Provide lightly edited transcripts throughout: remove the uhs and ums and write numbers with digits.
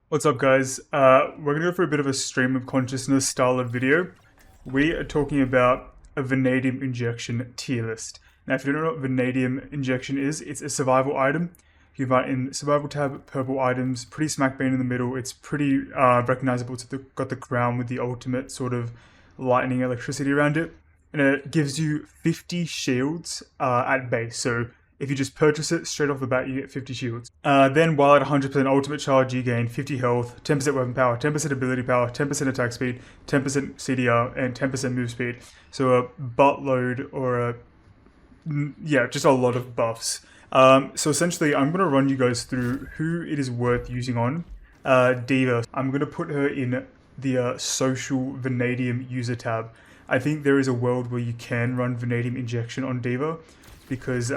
What's up, guys? We're gonna go for a bit of a stream of consciousness style of video. We are talking about a vanadium injection tier list. Now, if you don't know what vanadium injection is, it's a survival item. You can find it in survival tab, purple items, pretty smack bang in the middle. It's pretty recognizable. It's got the crown with the ultimate sort of lightning electricity around it, and it gives you 50 shields at base. So if you just purchase it straight off the bat, you get 50 shields. Then, while at 100% ultimate charge, you gain 50 health, 10% weapon power, 10% ability power, 10% attack speed, 10% CDR, and 10% move speed. So a buttload, or just a lot of buffs. So essentially, I'm going to run you guys through who it is worth using on. D.Va. I'm going to put her in the social vanadium user tab. I think there is a world where you can run vanadium injection on D.Va, because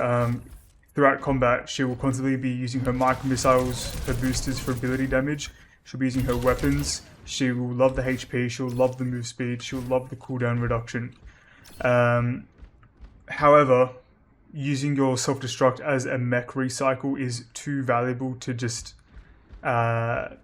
throughout combat, she will constantly be using her micro missiles, her boosters for ability damage. She'll be using her weapons. She will love the HP. She'll love the move speed. She'll love the cooldown reduction. However, using your self-destruct as a mech recycle is too valuable to just not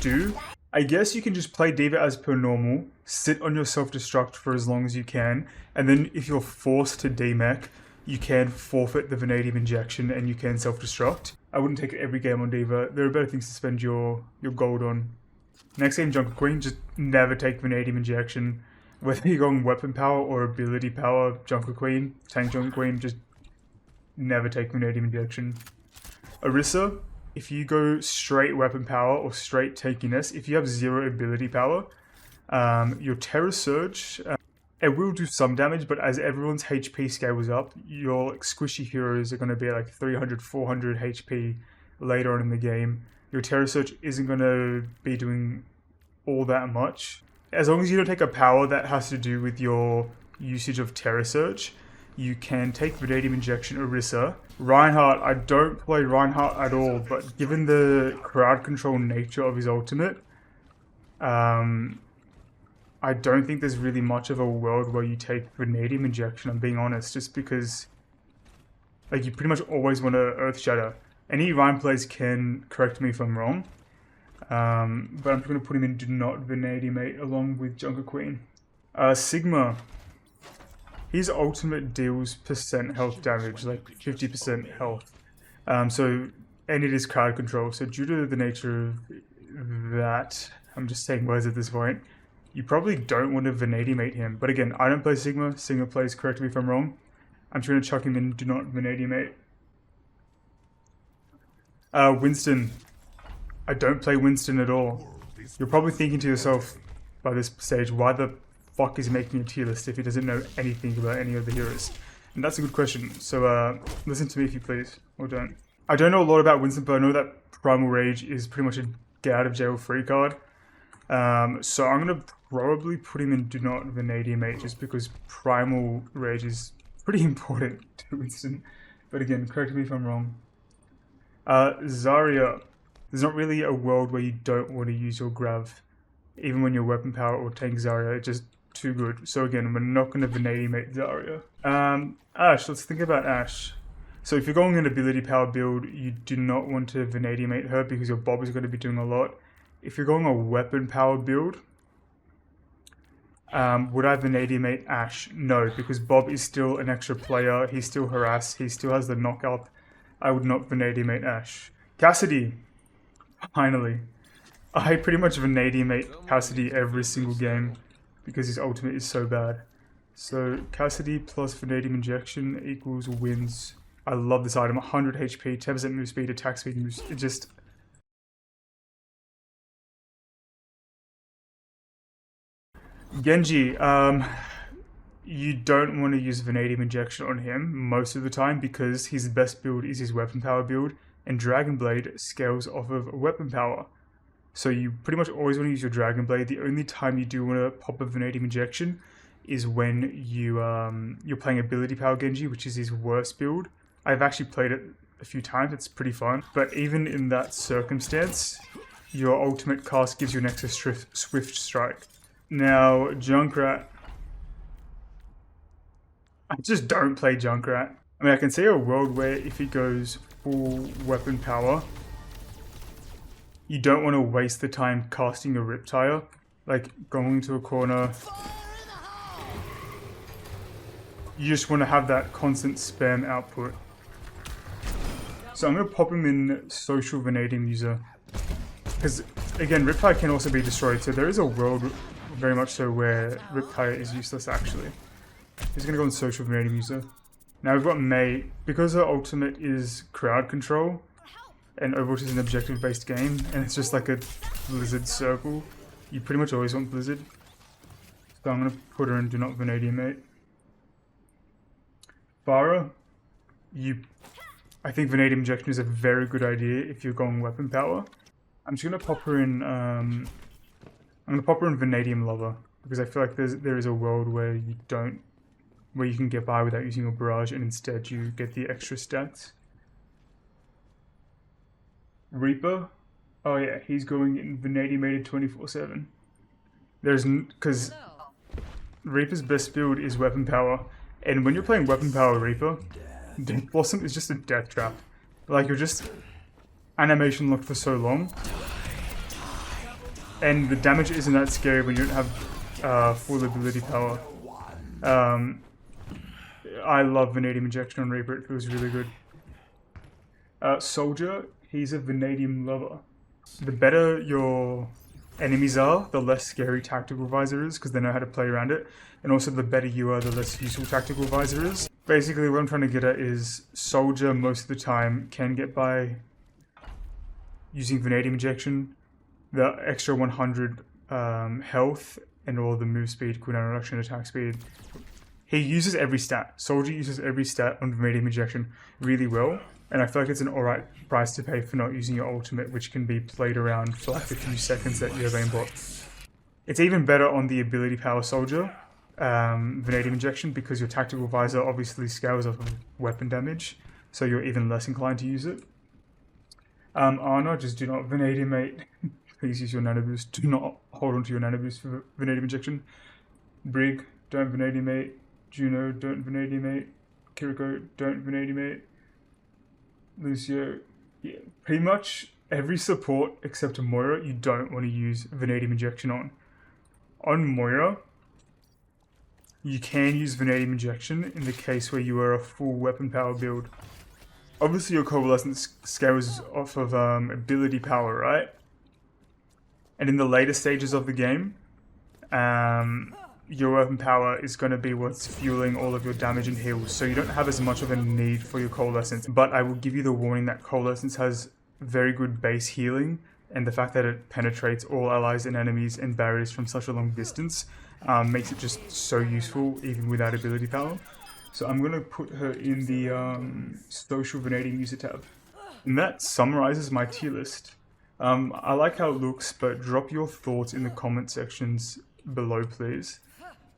do. I guess you can just play D.Va as per normal, sit on your self-destruct for as long as you can, and then if you're forced to demech, you can forfeit the vanadium injection and you can self-destruct. I wouldn't take it every game on D.Va. There are better things to spend your gold on. Next game, Jungle Queen, just never take vanadium injection. Whether you're going weapon power or ability power, Jungle Queen, tank Jungle Queen, just never take vanadium injection. Orisa, if you go straight weapon power or straight tankiness, if you have 0 ability power, your Terror Surge, it will do some damage, but as everyone's HP scales up, your squishy heroes are going to be like 300, 400 HP later on in the game. Your Terror Surge isn't going to be doing all that much. As long as you don't take a power that has to do with your usage of Terror Surge, you can take Vanadium Injection Orisa. Reinhardt, I don't play Reinhardt at all, but given the crowd control nature of his ultimate, I don't think there's really much of a world where you take Vanadium Injection, I'm being honest, just because like you pretty much always want to Earth Shatter. Any Rein plays can correct me if I'm wrong, but I'm just going to put him in Do Not Vanadiumate along with Junker Queen. Sigma. His ultimate deals percent health damage, like 50% health. And it is crowd control. So due to the nature of that, I'm just saying words at this point, you probably don't want to Vanadiumate him. But again, I don't play Sigma. Sigma plays, correct me if I'm wrong. I'm just going to chuck him in Do Not Vanadiumate. Winston. I don't play Winston at all. You're probably thinking to yourself by this stage, why the fuck is he making a tier list if he doesn't know anything about any of the heroes? And that's a good question. So listen to me if you please, or don't. I don't know a lot about Winston, but I know that Primal Rage is pretty much a get out of jail free card. So I'm gonna probably put him in Do Not Vanadiumate just because Primal Rage is pretty important to Winston. But again, correct me if I'm wrong. Zarya. There's not really a world where you don't want to use your Grav, even when you're weapon power or tank Zarya. It's just too good. So again, we're not going to Vanadiumate Zarya. Ashe, let's think about Ashe. So if you're going an ability power build, you do not want to Vanadiumate her because your Bob is going to be doing a lot. If you're going a weapon power build, would I Vanadiumate Ashe? No, because Bob is still an extra player. He's still harass. He still has the knockout. I would not Vanadiumate Ashe. Cassidy. Finally. I pretty much Vanadiumate Cassidy every single game because his ultimate is so bad. So Cassidy plus Vanadium Injection equals wins. I love this item. 100 HP, 10% move speed, attack speed, moves. It just... Genji. You don't want to use Vanadium Injection on him most of the time because his best build is his weapon power build, and Dragon Blade scales off of weapon power. So you pretty much always want to use your Dragon Blade. The only time you do want to pop a Vanadium Injection is when you're playing Ability Power Genji, which is his worst build. I've actually played it a few times. It's pretty fun. But even in that circumstance, your ultimate cast gives you an extra Swift Strike. Now, Junkrat. I just don't play Junkrat. I mean, I can see a world where if he goes full weapon power, you don't want to waste the time casting a Riptire, like going to a corner. You just want to have that constant spam output. So I'm going to pop him in Social Vanadium User. Because, again, Riptire can also be destroyed, so there is a world very much so where Riptire is useless, actually. He's going to go in Social Vanadium User. Now we've got Mei. Because her ultimate is crowd control, and Overwatch is an objective-based game, and it's just like a Blizzard circle, you pretty much always want Blizzard. So I'm going to put her in Do Not Vanadium Mate. Pharah, I think Vanadium Injection is a very good idea if you're going weapon power. I'm just gonna pop her in. I'm gonna pop her in Vanadium Lover because I feel like there is a world where you can get by without using your barrage, and instead you get the extra stats. Reaper, oh yeah, he's going in Vanadiumated 24/7. Because Reaper's best build is weapon power, and when you're playing weapon power Reaper, Death Blossom is just a death trap. Like, you're just animation locked for so long, and the damage isn't that scary when you don't have full ability power. I love Vanadium Injection on Reaper, it feels really good. Soldier, he's a Vanadium Lover. The better your enemies are, the less scary Tactical Visor is, because they know how to play around it. And also the better you are, the less useful Tactical Visor is. Basically what I'm trying to get at is Soldier most of the time can get by using Vanadium Injection, the extra 100 health, and all the move speed, cooldown reduction, attack speed. He uses every stat. Soldier uses every stat on Vanadium Injection really well, and I feel like it's an alright price to pay for not using your ultimate, which can be played around for like a few seconds that you have aimbot. It's even better on the ability power Soldier, Vanadium Injection, because your Tactical Visor obviously scales off of weapon damage, so you're even less inclined to use it. Ana, just do not Vanadiumate. Please use your Nano Boost. Do not hold on to your Nano Boost for Vanadium Injection. Brig, don't Vanadiumate. Juno, don't Vanadiumate. Kiriko, don't Vanadiumate. Lucio, yeah, pretty much every support except Moira you don't want to use Vanadium Injection on. On Moira, you can use Vanadium Injection in the case where you are a full weapon power build. Obviously your Coalescence scales off of ability power, right? And in the later stages of the game, your weapon power is going to be what's fueling all of your damage and heals, so you don't have as much of a need for your Coalescence. But I will give you the warning that Coalescence has very good base healing, and the fact that it penetrates all allies and enemies and barriers from such a long distance makes it just so useful even without ability power. So I'm going to put her in the Social Vanadium User tab. And that summarizes my tier list. I like how it looks, but drop your thoughts in the comment sections below, please.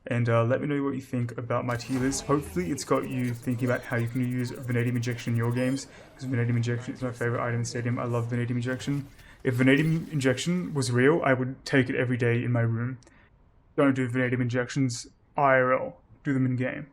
And let me know what you think about my tier list. Hopefully it's got you thinking about how you can use Vanadium Injection in your games, because Vanadium Injection is my favorite item in Stadium. I love Vanadium Injection. If Vanadium Injection was real, I would take it every day in my room. Don't do Vanadium Injections IRL. Do them in game.